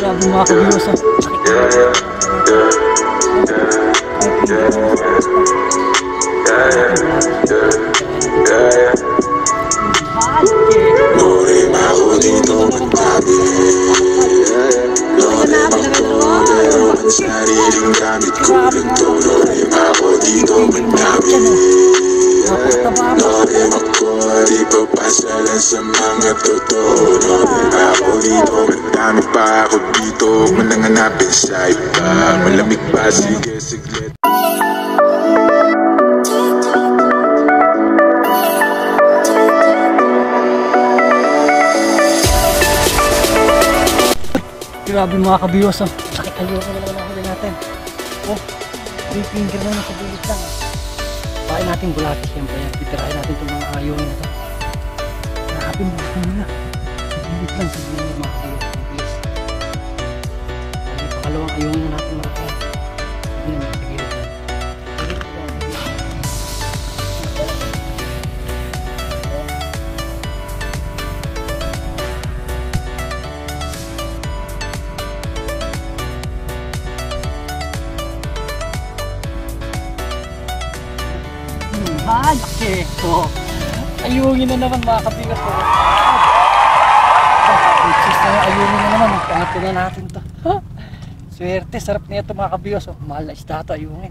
Grabe mga ka-viewers, oh. Sariling gamit ko ito, Lorem ako dito manamit. Lorem ako, di papasalan sa mga totoo. Lorem ako dito, madami pa ako dito. Huwag mo nang hanapin sa iba. Malamig pa, sige, siglit. Grabe mga ka-viewers, oh. Sakit ayoko na naman ako din natin. Oh, 3 finger na sa bulit lang. Pain natin bulati siyempre. Titirahin natin itong mga ayungin na ito. Grabe mga muna. Sa bulit lang, sa bulit mga ka-viewers. Bilis. Ay, pakalawang ayungin na natin mga ka-viewers. Sige naman, sa gilid lang. Ay, okay. So, ayungin na naman mga kabigas ko. Ayungin na naman. Pangat na natin to. Swerte, sarap na ito mga kabigas. Mahal na isda ito, ayungin.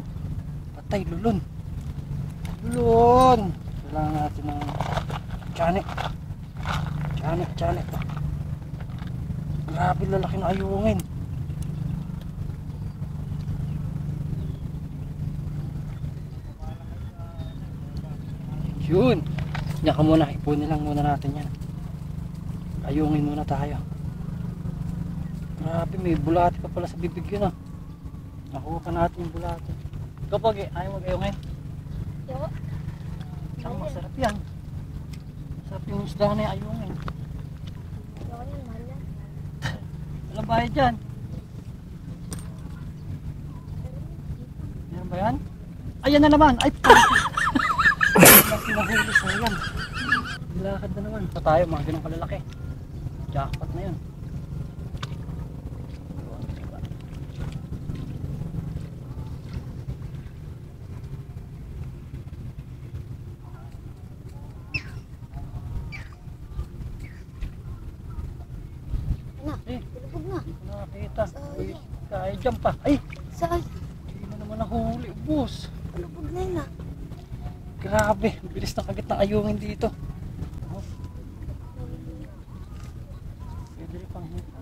Patay, lulun. Lulun. Kailangan natin ng tiyanik. Tiyanik. Grabe lalaki na ayungin. Yun. Diyan ka muna. Ipunin lang muna natin yan. Ayungin muna tayo. Grabe, may bulati pa pala sa bibig yun, ah. Nakuha pa natin yung bulati. Kapag ayaw mag-ayungin? Yo. Ang masarap yan. Masarap yung isda na yung ayungin. Walang bayad dyan. Meron ba yan? Ayan na naman. Ay, nahuli, sayang. Nilakad na naman. Pa tayo, mga ganun kalalaki. Jackpot na yun. Tulog na. Hindi ko nakakita. Uy, kaya dyan pa. Ay! Saan? Hindi na naman nahuli, boss. Tulog na yun, ah. Grabe, bilis ng kagat ng ayungin dito. Oh. Pwede rin pang hita.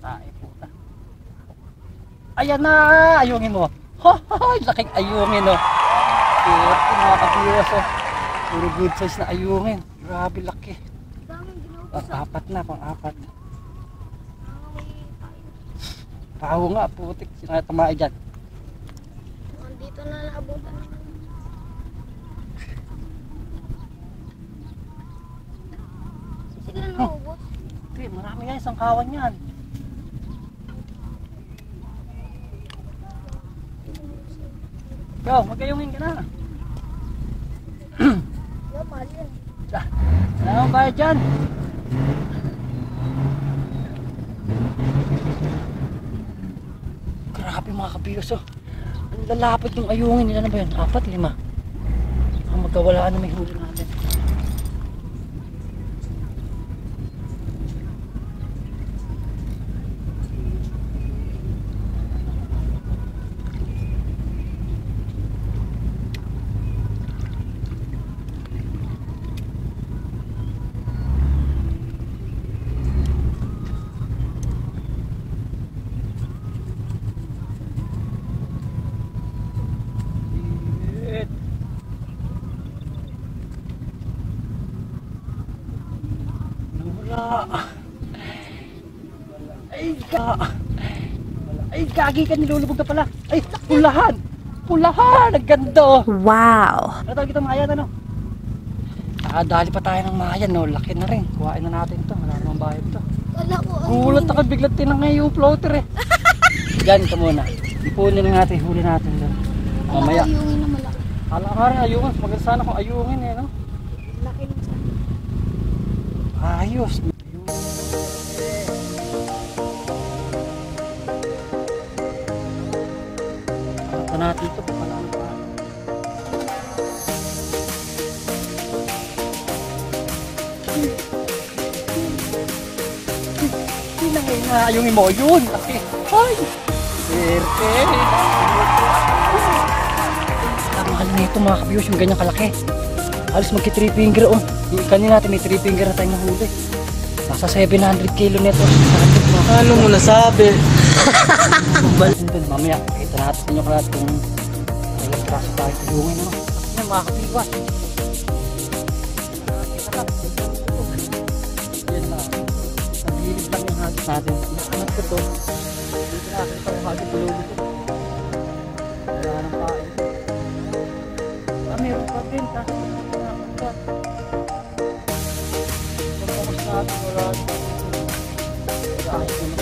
Tae puta. Ayan na! Ayungin mo. Hohoy! Laking ayungin, oh. Pwede mga kabiwas, oh. Puro good size na ayungin. Grabe laki. Pang-apat na, pang-apat. Paho nga, putik. Sinatamae dyan. Dito na naabutan. Sige na naubos. Okay, marami yan, isang kawan yan. Yo, magkayungin ka na. Yo, mahal yan. Wala naman bayad dyan. Grabe mga kabilos, oh. Ang lalapit yung ayungin nila na ba yun? 4, 5. Ang magkawalaan na may huli natin. Ay, gagi ka, nilulubog ka pala. Ay, pulahan! Pulahan! Ang ganda, oh! Wow! Ano tawag ito, mayan, ano? Dali pa tayo ng mayan, no? Laki na rin. Kuhain na natin ito. Wala namang bayad ito. Wala ko. Gulat ako, biglang tinangay yung floater, eh. Diyan ka muna. Ipunin na natin, huli natin doon. Mamaya. Ayungin na malaki. Kala ka rin ayungin. Maganda sana kung ayungin, eh, no? Laki ng sana. ayos. Ito natin ito. Yung imo yun. Okay. Ay! Serte! Mahal na ito mga kabiyos, yung ganyang kalaki. Halos magki 3 finger oh. Kanina natin may 3 finger na tayong nahuli. Nasa 700 kilo nito. Ano mo nasabi? Mamaya, pakita natin nyo kalat kung ilang kaso tayo tulungin. Ano? Yan mga kabiwas. Yan na. Nagilid lang yung hagis natin. Nakanap ko to. Dito natin ito yung hagis tulungan ito. Wala nang pain. Meron pa din. Kasi nakakagkat. Pagkakas natin wala nang ayos naman.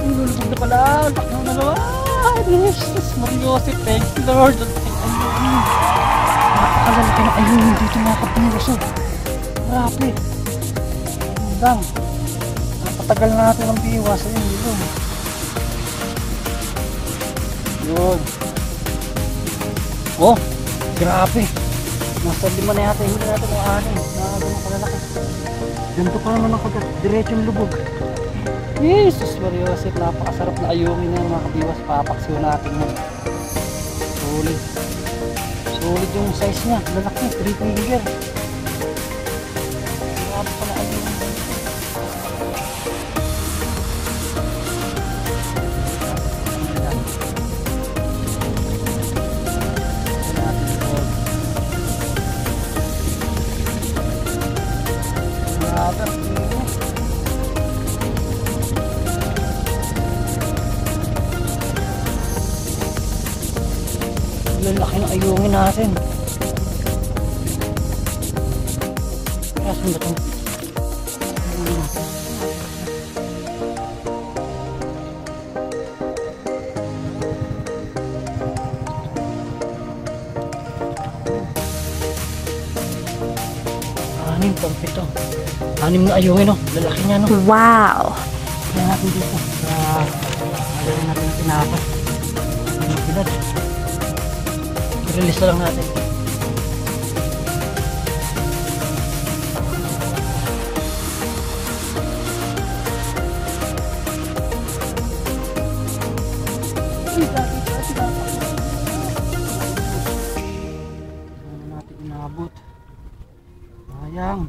Nilulubog na pala. Takno na naman. Jesus, Mariosip. Thank you, Lord. Napakalalaki na ayun dito mga kabiwas. Grabe. Hanggang. Napatagal na natin ang biwas. Ayun, yun. Yun. Oh, grabe. Nasa 5 na yata. Hindi natin ang 6. Na ganun kalalaki. Ganito pa naman ang kagat. Diretsong lubog. Jesus, Mariosip, napakasarap na ayungin yan mga kabiwas. Papaksiw natin yan. Solid. Solid yung size niya. Lalaki, 3 finger. Grabe pa na ayungin. Grabe. Lalaki ng ayungin natin. Kaya saan ba ito? Anim pang 7. 6 na ayungin oh. Lalaki niya no. Wow! Kaya natin dito. Magaling natin ang tinapas. Ang pinad. Release na lang natin. Ano natin inabot? Sayang.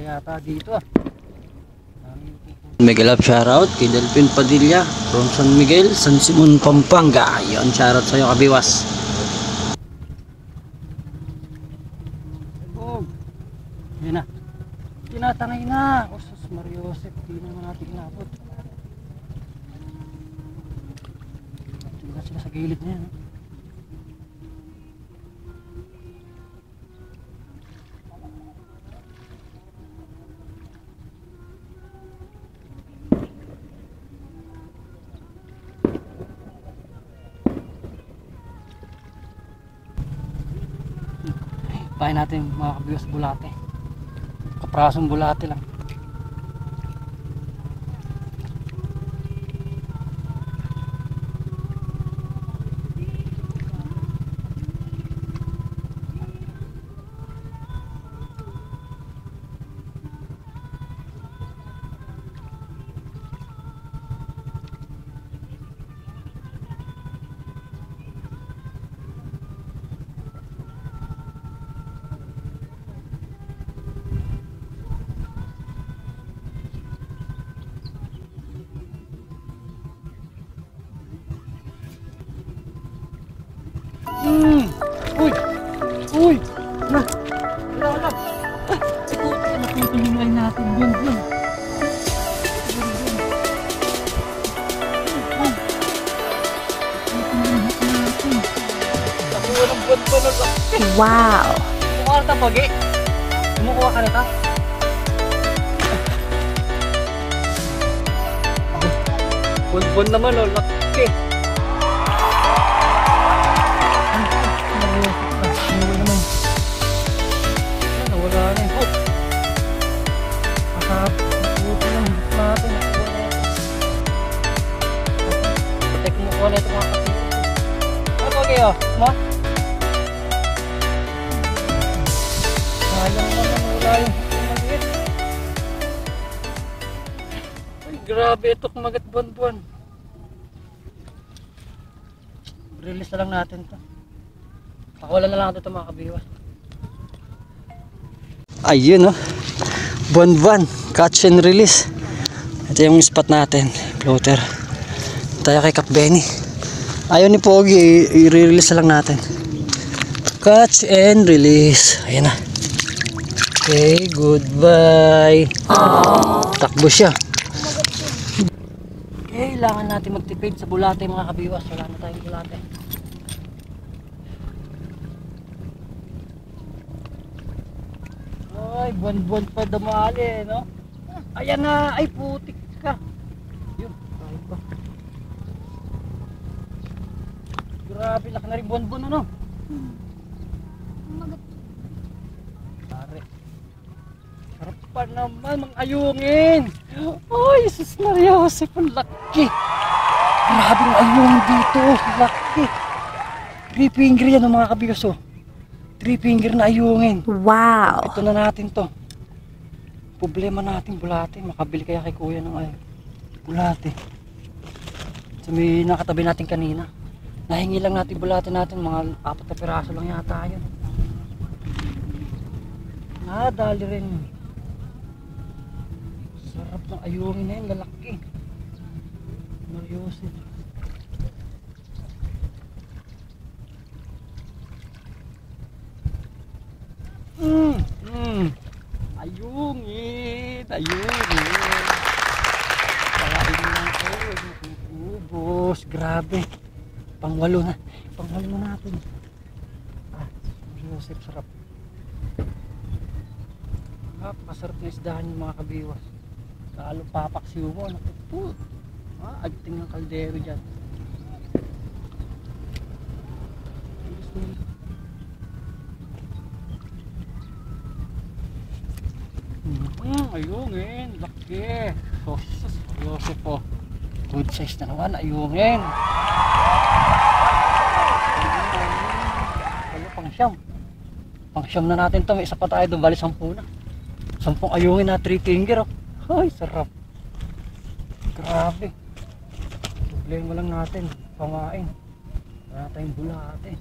Yata dito ah. Mega love shoutout kay Delphin Padilla from San Miguel, San Simon, Pampanga. Ayun, shoutout sa'yo kabiwas. Oh. Yan na. Tinatangay na. O sus Mariosip, di naman natin inabot. Tingnan sila sa gilid niya. No? Pahin natin mga kabiwas bulate. Kaprasong bulate lang. ng bonbon ng laki. Wow! Kumuha ka pagi. Kumukuha ka nito. Bonbon naman oh, laki. Nawala na yung hook. Masarap. Buti lang. Natin. Patay kumukuha na ito mga kapatid. Ano kayo? Mo? Sayang naman. Wala yung maliit. Ay, grabe ito kumagat buwan-buwan. Release na lang natin to. Pakawalan na lang ito mga kabiwas. Ayun oh. Buwan-buwan. Catch and release. Ito yung spot natin. Floater. Tayo kay Kap Benny. Ayaw ni Pogi. I-release na lang natin. Catch and release. Ayan na. Okay. Goodbye. Takbo siya. Kailangan natin magtipid sa bulate mga kabiwas. Wala na tayong bulate. Ay, buwan-buwan pa dumali, no? Ayan na, ay putik ka. Yun, ay pa. Grabe, laki na rin buwan-buwan, ano? Pare. Sarap pa naman, mga ayungin. Ay, Jesus Maria Joseph, ang laki. Grabe ang ayungin dito, laki. 3 finger yan, mga kabigas, oh. 3 finger na ayungin. Wow! Ito na natin to. Problema natin bulate. Makabili kaya kay kuya ng bulate. So may nakatabi natin kanina. Nahingi lang natin bulate natin. Mga 4 na piraso lang yata yun. Dali rin. Sarap ng ayungin na yun. Lalaki. Mariosip. Ayungin, ayungin. Parain lang ko, ubos, grabe. Pangwalo na natin. Joseph, sarap. Masarap na isdahan yung mga kabiwas. Lalo papaksiw mo, nakiput. Agting ng kaldero dyan. Ayungin, laki. Sus, Joseph po. Good size na naman, ayungin. Pangsyam. Pangsyam na natin to. May isa pa tayo doon, bali 10 na. 10 ayungin na 3 finger. Oh. Ay, sarap. Grabe. Problema lang natin, pamain. Wala tayong bulate.